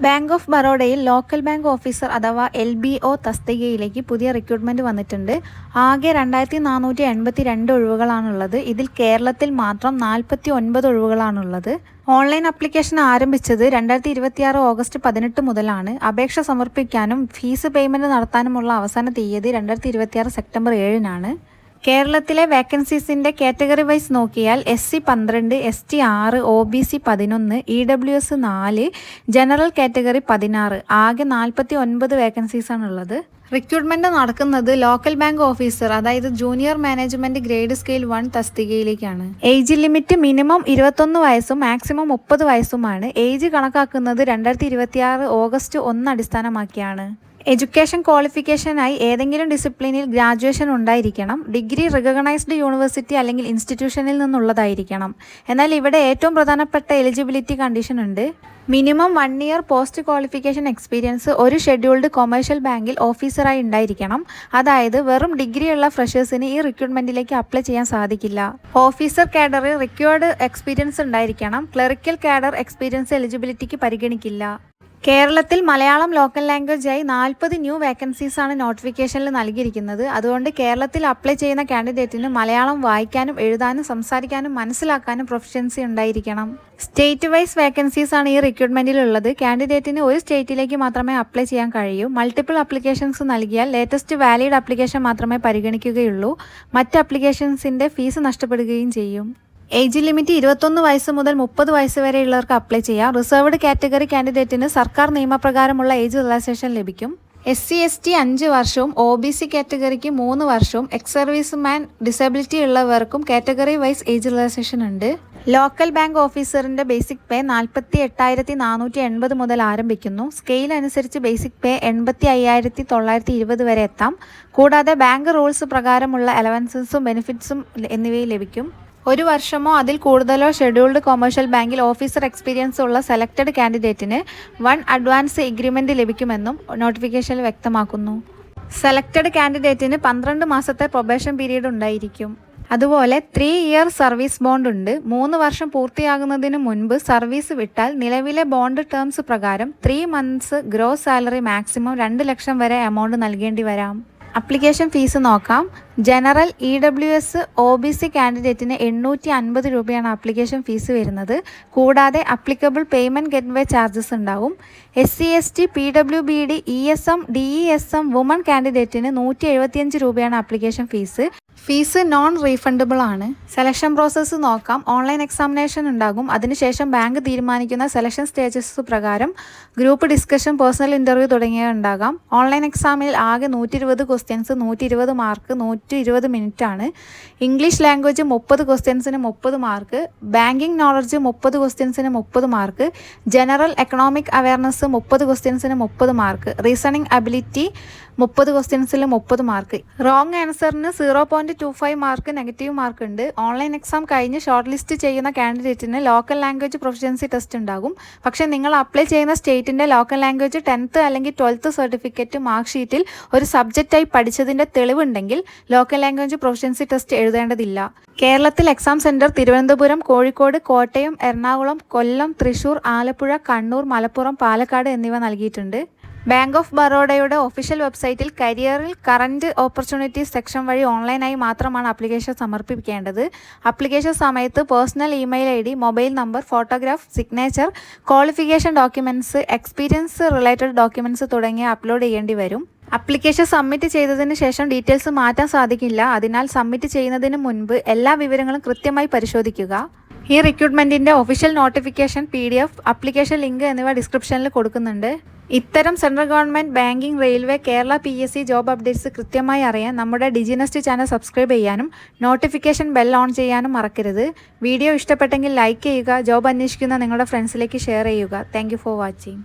Bank of ബറോഡയിൽ local bank officer അഥവാ LBO തസ്തികയിലേക്ക് പുതിയ റിക്രൂട്ട്മെൻറ്റ് വന്നിട്ടുണ്ട്. ആകെ 2482 ഒഴിവുകളാണുള്ളത്. ഇതിൽ കേരളത്തിൽ മാത്രം 49 ഒഴിവുകളാണുള്ളത്. ഓൺലൈൻ ആപ്ലിക്കേഷൻ ആരംഭിച്ചത് 2026 ഓഗസ്റ്റ് 18 മുതലാണ്. അപേക്ഷ സമർപ്പിക്കാനും ഫീസ് പേയ്മെൻറ്റ് നടത്താനുമുള്ള അവസാന തീയതി 2026 സെപ്റ്റംബർ 7-നാണ്. കേരളത്തിലെ വേക്കൻസീസിൻ്റെ കാറ്റഗറി വൈസ് നോക്കിയാൽ SC 12, ST 6, OBC 11, EWS 4, general category 16, ആകെ 49 വേക്കൻസീസാണുള്ളത്. റിക്രൂട്ട്മെൻറ്റ് നടക്കുന്നത് ലോക്കൽ ബാങ്ക് ഓഫീസർ അതായത് ജൂനിയർ മാനേജ്മെൻറ്റ് ഗ്രേഡ് സ്കെയിൽ 1 തസ്തികയിലേക്കാണ്. ഏജ് ലിമിറ്റ് മിനിമം 21 വയസ്സും മാക്സിമം 30 വയസ്സുമാണ്. ഏജ് കണക്കാക്കുന്നത് 2026 ഓഗസ്റ്റ് 1 അടിസ്ഥാനമാക്കിയാണ്. എഡ്യൂക്കേഷൻ ക്വാളിഫിക്കേഷനായി ഏതെങ്കിലും ഡിസിപ്ലിനിൽ ഗ്രാജുവേഷൻ ഉണ്ടായിരിക്കണം. ഡിഗ്രി റിക്കഗ്നൈസ്ഡ് യൂണിവേഴ്സിറ്റി അല്ലെങ്കിൽ ഇൻസ്റ്റിറ്റ്യൂഷനിൽ നിന്നുള്ളതായിരിക്കണം. എന്നാൽ ഇവിടെ ഏറ്റവും പ്രധാനപ്പെട്ട എലിജിബിലിറ്റി കണ്ടീഷൻ ഉണ്ട്. Minimum 1 year post qualification experience ഒരു ഷെഡ്യൂൾഡ് കൊമേഴ്ഷ്യൽ ബാങ്കിൽ ഓഫീസറായി ഉണ്ടായിരിക്കണം. അതായത് വെറും ഡിഗ്രിയുള്ള ഫ്രഷേഴ്സിന് ഈ റിക്രൂട്ട്മെൻറ്റിലേക്ക് അപ്ലൈ ചെയ്യാൻ സാധിക്കില്ല. ഓഫീസർ കാഡറിൽ റിക്വയർഡ് എക്സ്പീരിയൻസ് ഉണ്ടായിരിക്കണം. ക്ലറിക്കൽ കാഡർ എക്സ്പീരിയൻസ് എലിജിബിലിറ്റിക്ക് പരിഗണിക്കില്ല. കേരളത്തിൽ മലയാളം ലോക്കൽ ലാംഗ്വേജായി 40 ന്യൂ വേക്കൻസീസാണ് നോട്ടിഫിക്കേഷനിൽ നൽകിയിരിക്കുന്നത്. അതുകൊണ്ട് കേരളത്തിൽ അപ്ലൈ ചെയ്യുന്ന കാൻഡിഡേറ്റിന് മലയാളം വായിക്കാനും എഴുതാനും സംസാരിക്കാനും മനസ്സിലാക്കാനും പ്രൊഫഷ്യൻസി ഉണ്ടായിരിക്കണം. സ്റ്റേറ്റ് വൈസ് വേക്കൻസീസാണ് ഈ റിക്രൂട്ട്മെൻറ്റിലുള്ളത്. കാൻഡിഡേറ്റിന് ഒരു സ്റ്റേറ്റിലേക്ക് മാത്രമേ അപ്ലൈ ചെയ്യാൻ കഴിയൂ. മൾട്ടിപ്പിൾ ആപ്ലിക്കേഷൻസ് നൽകിയാൽ ലേറ്റസ്റ്റ് വാലിഡ് ആപ്ലിക്കേഷൻ മാത്രമേ പരിഗണിക്കുകയുള്ളൂ. മറ്റ് ആപ്ലിക്കേഷൻസിൻ്റെ ഫീസ് നഷ്ടപ്പെടുകയും ചെയ്യും. ഏജ് ലിമിറ്റ് 21 വയസ്സ് മുതൽ 30 വയസ്സ് വരെയുള്ളവർക്ക് അപ്ലൈ ചെയ്യാം. റിസർവ്ഡ് കാറ്റഗറി കാൻഡിഡേറ്റിന് സർക്കാർ നിയമപ്രകാരമുള്ള ഏജ് റിലാക്സേഷൻ ലഭിക്കും. SC ST 5 വർഷവും OBC കാറ്റഗറിക്ക് 3 വർഷവും എക്സ് സർവീസ് മാൻ ഡിസബിലിറ്റി ഉള്ളവർക്കും കാറ്റഗറി വൈസ് ഏജ് റിലാക്സേഷൻ ഉണ്ട്. ലോക്കൽ ബാങ്ക് ഓഫീസറിൻ്റെ ബേസിക് പേ 48,480 മുതൽ ആരംഭിക്കുന്നു. സ്കെയിൽ അനുസരിച്ച് ബേസിക് പേ 85,920 വരെ എത്താം. കൂടാതെ ബാങ്ക് റൂൾസ് പ്രകാരമുള്ള അലവൻസസും ബെനിഫിറ്റ്സും എന്നിവയും ലഭിക്കും. 1 വർഷമോ അതിൽ കൂടുതലോ ഷെഡ്യൂൾഡ് കൊമേഴ്ഷ്യൽ ബാങ്കിൽ ഓഫീസർ എക്സ്പീരിയൻസ് ഉള്ള സെലക്റ്റഡ് കാൻഡിഡേറ്റിന് 1 അഡ്വാൻസ് എഗ്രിമെൻറ്റ് ലഭിക്കുമെന്നും നോട്ടിഫിക്കേഷനിൽ വ്യക്തമാക്കുന്നു. സെലക്റ്റഡ് കാൻഡിഡേറ്റിന് 12 മാസത്തെ പ്രൊബേഷൻ പീരീഡ് ഉണ്ടായിരിക്കും. അതുപോലെ 3 ഇയർ സർവീസ് ബോണ്ട് ഉണ്ട്. 3 വർഷം പൂർത്തിയാകുന്നതിന് മുൻപ് സർവീസ് വിട്ടാൽ നിലവിലെ ബോണ്ട് ടേംസ് പ്രകാരം 3 months gross salary maximum 2 lakh വരെ എമൗണ്ട് നൽകേണ്ടി വരാം. അപ്ലിക്കേഷൻ ഫീസ് നോക്കാം. ജനറൽ EWS OBC കാൻഡിഡേറ്റിന് 850 രൂപയാണ് ആപ്ലിക്കേഷൻ ഫീസ് വരുന്നത്. കൂടാതെ അപ്ലിക്കബിൾ പേയ്മെൻറ്റ് ഗെറ്റ്വേ ചാർജസ് ഉണ്ടാവും. SC ST PWBD ESM DESM woman കാൻഡിഡേറ്റിന് 175 രൂപയാണ് application fees. Fees non refundable ആണ്. സെലക്ഷൻ പ്രോസസ്സ് നോക്കാം. ഓൺലൈൻ എക്സാമിനേഷൻ ഉണ്ടാകും. അതിനുശേഷം ബാങ്ക് തീരുമാനിക്കുന്ന സെലക്ഷൻ സ്റ്റേജസ് പ്രകാരം ഗ്രൂപ്പ് ഡിസ്കഷൻ, പേഴ്സണൽ ഇൻ്റർവ്യൂ തുടങ്ങിയവ ഉണ്ടാകാം. ഓൺലൈൻ എക്സാമിൽ ആകെ 120 ക്വസ്റ്റ്യൻസ്, 120 മാർക്ക്, 120 മിനിറ്റ് ആണ്. ഇംഗ്ലീഷ് ലാംഗ്വേജ് 30 ക്വസ്റ്റ്യൻസിന് 30 മാർക്ക്, ബാങ്കിങ് നോളജ് 30 ക്വസ്റ്റ്യൻസിന് 30 മാർക്ക്, ജനറൽ എക്കണോമിക് അവയർനെസ് 30 ക്വസ്റ്റ്യൻസിന് 30 മാർക്ക്, റീസണിംഗ് അബിലിറ്റി 30 ക്വസ്റ്റ്യൻസിൽ 30 മാർക്ക്. റോങ് ആൻസറിന് 0.25 മാർക്ക് നെഗറ്റീവ് മാർക്ക് ഉണ്ട്. ഓൺലൈൻ എക്സാം കഴിഞ്ഞ് ഷോർട്ട് ലിസ്റ്റ് ചെയ്യുന്ന കാൻഡിഡേറ്റിന് ലോക്കൽ ലാംഗ്വേജ് പ്രൊഫഷ്യൻസി ടെസ്റ്റ് ഉണ്ടാകും. പക്ഷേ നിങ്ങൾ അപ്ലൈ ചെയ്യുന്ന സ്റ്റേറ്റിൻ്റെ ലോക്കൽ ലാംഗ്വേജ് 10th അല്ലെങ്കിൽ 12th സർട്ടിഫിക്കറ്റ് മാർക്ക് ഷീറ്റിൽ ഒരു സബ്ജക്റ്റായി പഠിച്ചതിൻ്റെ തെളിവുണ്ടെങ്കിൽ ലോക്കൽ ലാംഗ്വേജ് പ്രൊഫഷ്യൻസി ടെസ്റ്റ് എഴുതേണ്ടതില്ല. കേരളത്തിൽ എക്സാം സെൻറ്റർ തിരുവനന്തപുരം, കോഴിക്കോട്, കോട്ടയം, എറണാകുളം, കൊല്ലം, തൃശ്ശൂർ, ആലപ്പുഴ, കണ്ണൂർ, മലപ്പുറം, പാലക്കാട് എന്നിവ നൽകിയിട്ടുണ്ട്. ബാങ്ക് ഓഫ് ബറോഡയുടെ ഒഫീഷ്യൽ വെബ്സൈറ്റിൽ കരിയറിൽ കറൻറ്റ് ഓപ്പർച്യൂണിറ്റീസ് സെക്ഷൻ വഴി ഓൺലൈനായി മാത്രമാണ് ആപ്ലിക്കേഷൻ സമർപ്പിക്കേണ്ടത്. ആപ്ലിക്കേഷൻ സമയത്ത് personal email ID, mobile number, photograph, signature, qualification documents, experience related documents തുടങ്ങിയ അപ്ലോഡ് ചെയ്യേണ്ടി വരും. ആപ്ലിക്കേഷൻ സബ്മിറ്റ് ചെയ്തതിന് ശേഷം ഡീറ്റെയിൽസ് മാറ്റാൻ സാധിക്കില്ല. അതിനാൽ സബ്മിറ്റ് ചെയ്യുന്നതിന് മുൻപ് എല്ലാ വിവരങ്ങളും കൃത്യമായി പരിശോധിക്കുക. ഈ റിക്രൂട്ട്മെൻറ്റിൻ്റെ official notification, PDF, application link എന്നിവ ഡിസ്ക്രിപ്ഷനിൽ കൊടുക്കുന്നുണ്ട്. ഇത്തരം central government, banking, railway, Kerala PSC job updates കൃത്യമായി അറിയാൻ നമ്മുടെ ഡിജിനെസ്റ്റ് ചാനൽ സബ്സ്ക്രൈബ് ചെയ്യാനും നോട്ടിഫിക്കേഷൻ ബെൽ ഓൺ ചെയ്യാനും മറക്കരുത്. വീഡിയോ ഇഷ്ടപ്പെട്ടെങ്കിൽ ലൈക്ക് ചെയ്യുക. ജോബ് അന്വേഷിക്കുന്ന നിങ്ങളുടെ ഫ്രണ്ട്സിലേക്ക് ഷെയർ ചെയ്യുക. Thank for watching.